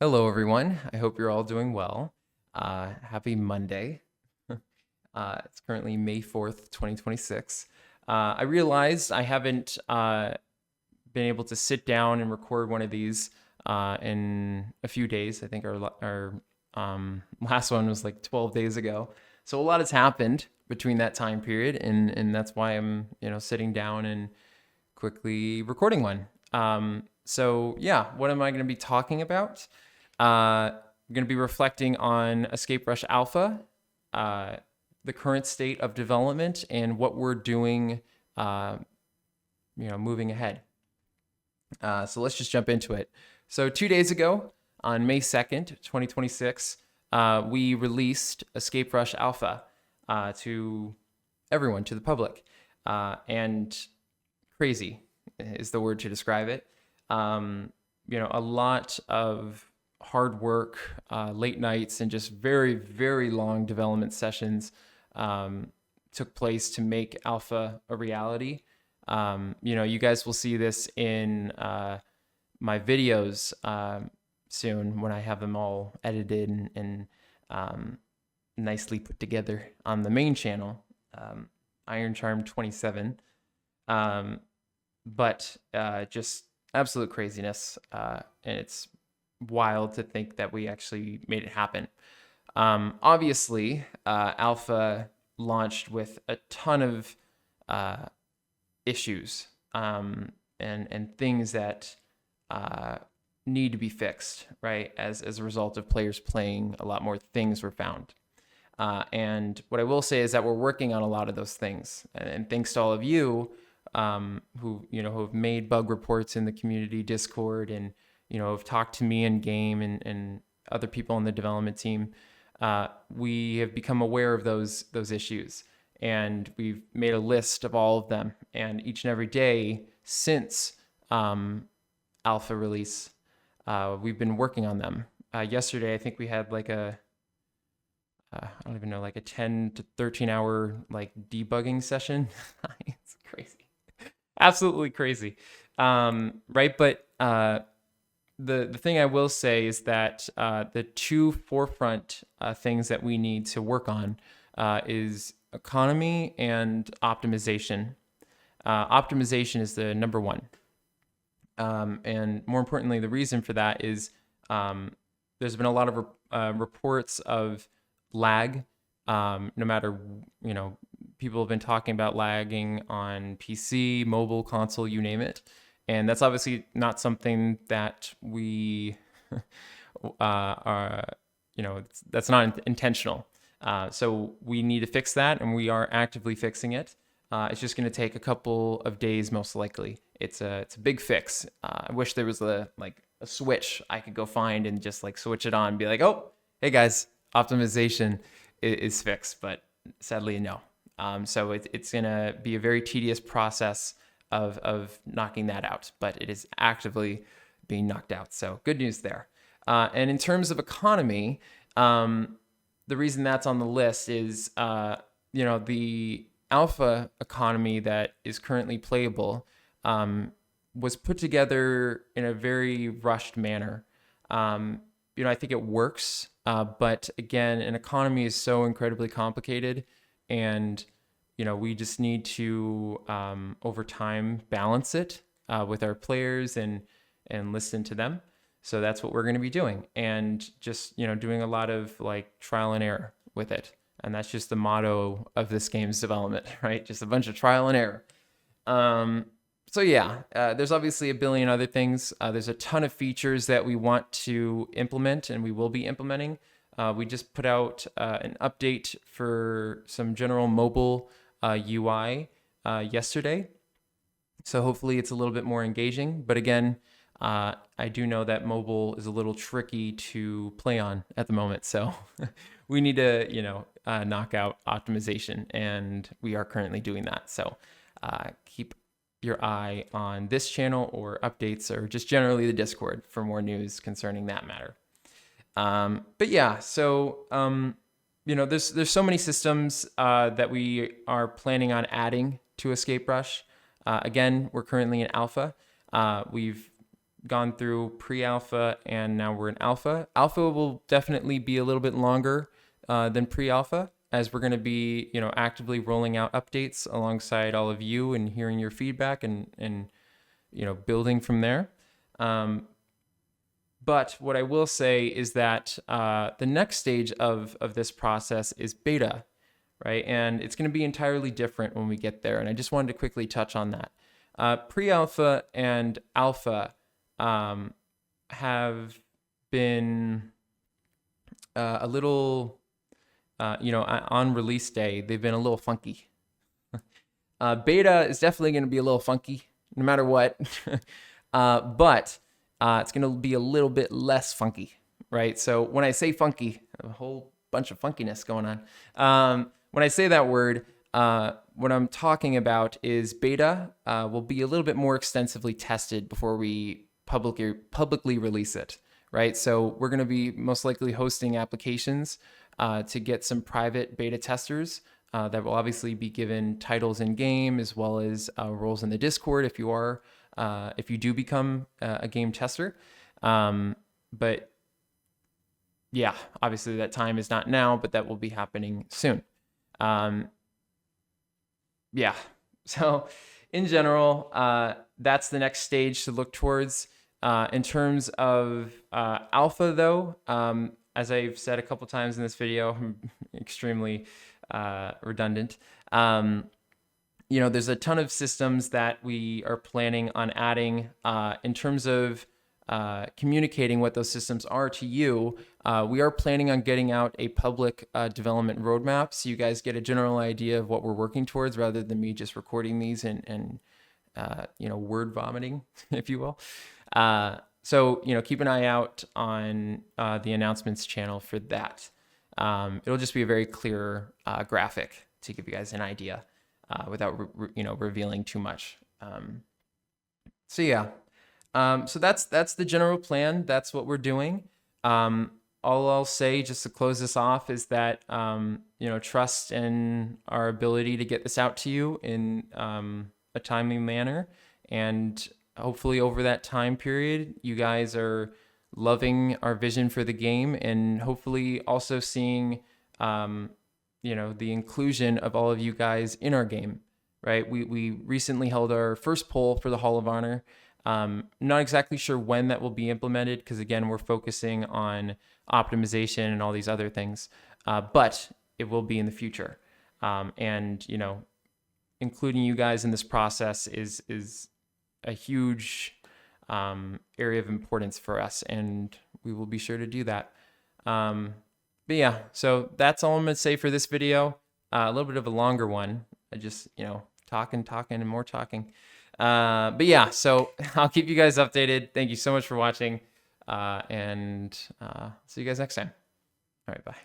Hello, everyone. I hope you're all doing well. Happy Monday. It's currently May 4th, 2026. I realized I haven't been able to sit down and record one of these in a few days. I think our last one was like 12 days ago. So a lot has happened between that time period, and that's why I'm sitting down and quickly recording one. So yeah, what am I going to be talking about? I'm going to be reflecting on Escape Rush Alpha, the current state of development, and what we're doing, moving ahead. So let's just jump into it. So 2 days ago, on May 2nd, 2026, we released Escape Rush Alpha to everyone, to the public. And crazy is the word to describe it. A lot of hard work, late nights, and just very, very long development sessions took place to make Alpha a reality. You guys will see this in my videos soon when I have them all edited and nicely put together on the main channel, Iron Charm 27. But just absolute craziness, and it's wild to think that we actually made it happen. Obviously, Alpha launched with a ton of issues and things that need to be fixed, right? As a result of players playing, a lot more things were found. And what I will say is that we're working on a lot of those things, and thanks to all of you who have made bug reports in the community Discord and have talked to me in game and other people on the development team. We have become aware of those issues, and we've made a list of all of them. And each and every day since alpha release, we've been working on them. Yesterday, I think we had like I don't even know, like a 10 to 13 hour like debugging session. It's crazy. Absolutely crazy. Right. But the thing I will say is that the two forefront things that we need to work on is economy and optimization. Optimization is the number one. And more importantly, the reason for that is there's been a lot of reports of lag. No matter, people have been talking about lagging on PC, mobile, console, you name it. And that's obviously not something that we are, that's not intentional. So we need to fix that, and we are actively fixing it. It's just going to take a couple of days, most likely. It's a big fix. I wish there was a switch I could go find and just like switch it on and be like, oh, hey guys, optimization is fixed, but sadly no. So it's going to be a very tedious process of knocking that out, but it is actively being knocked out. So good news there. And in terms of economy, the reason that's on the list is, the alpha economy that is currently playable was put together in a very rushed manner. I think it works, but again, an economy is so incredibly complicated, and we just need to over time balance it with our players and listen to them. So that's what we're going to be doing, and just doing a lot of like trial and error with it. And that's just the motto of this game's development, right? Just a bunch of trial and error. So yeah, there's obviously a billion other things. There's a ton of features that we want to implement, and we will be implementing. We just put out an update for some general mobile UI yesterday. So hopefully it's a little bit more engaging. But again, I do know that mobile is a little tricky to play on at the moment. So we need to, knock out optimization, and we are currently doing that. So keep your eye on this channel or updates, or just generally the Discord for more news concerning that matter. But yeah, so there's so many systems that we are planning on adding to Escape Rush. Again, we're currently in alpha. We've gone through pre-alpha and now we're in alpha. Alpha will definitely be a little bit longer than pre-alpha, as we're going to be, actively rolling out updates alongside all of you and hearing your feedback and building from there. But what I will say is that the next stage of this process is beta, right? And it's going to be entirely different when we get there. And I just wanted to quickly touch on that. Pre-alpha and alpha have been a little, on release day, they've been a little funky. Beta is definitely going to be a little funky, no matter what. But it's going to be a little bit less funky, right? So when I say funky, a whole bunch of funkiness going on. When I say that word, what I'm talking about is beta will be a little bit more extensively tested before we publicly release it, right? So we're going to be most likely hosting applications to get some private beta testers that will obviously be given titles in game, as well as roles in the Discord if you do become a game tester. But yeah, obviously that time is not now, but that will be happening soon. Yeah, so in general, that's the next stage to look towards. In terms of alpha, though, as I've said a couple times in this video, I'm extremely redundant. There's a ton of systems that we are planning on adding in terms of communicating what those systems are to you. We are planning on getting out a public development roadmap so you guys get a general idea of what we're working towards, rather than me just recording these and word vomiting, if you will. So keep an eye out on the announcements channel for that. It'll just be a very clear graphic to give you guys an idea without revealing too much. So that's the general plan. That's what we're doing. All I'll say, just to close this off, is that trust in our ability to get this out to you in a timely manner, and hopefully over that time period, you guys are loving our vision for the game, and hopefully also seeing the inclusion of all of you guys in our game, right? We recently held our first poll for the Hall of Honor. Not exactly sure when that will be implemented, because again, we're focusing on optimization and all these other things, but it will be in the future. And including you guys in this process is a huge area of importance for us, and we will be sure to do that. But yeah, so that's all I'm going to say for this video. A little bit of a longer one. I just, talking and more talking. But yeah, so I'll keep you guys updated. Thank you so much for watching, and see you guys next time. All right, bye.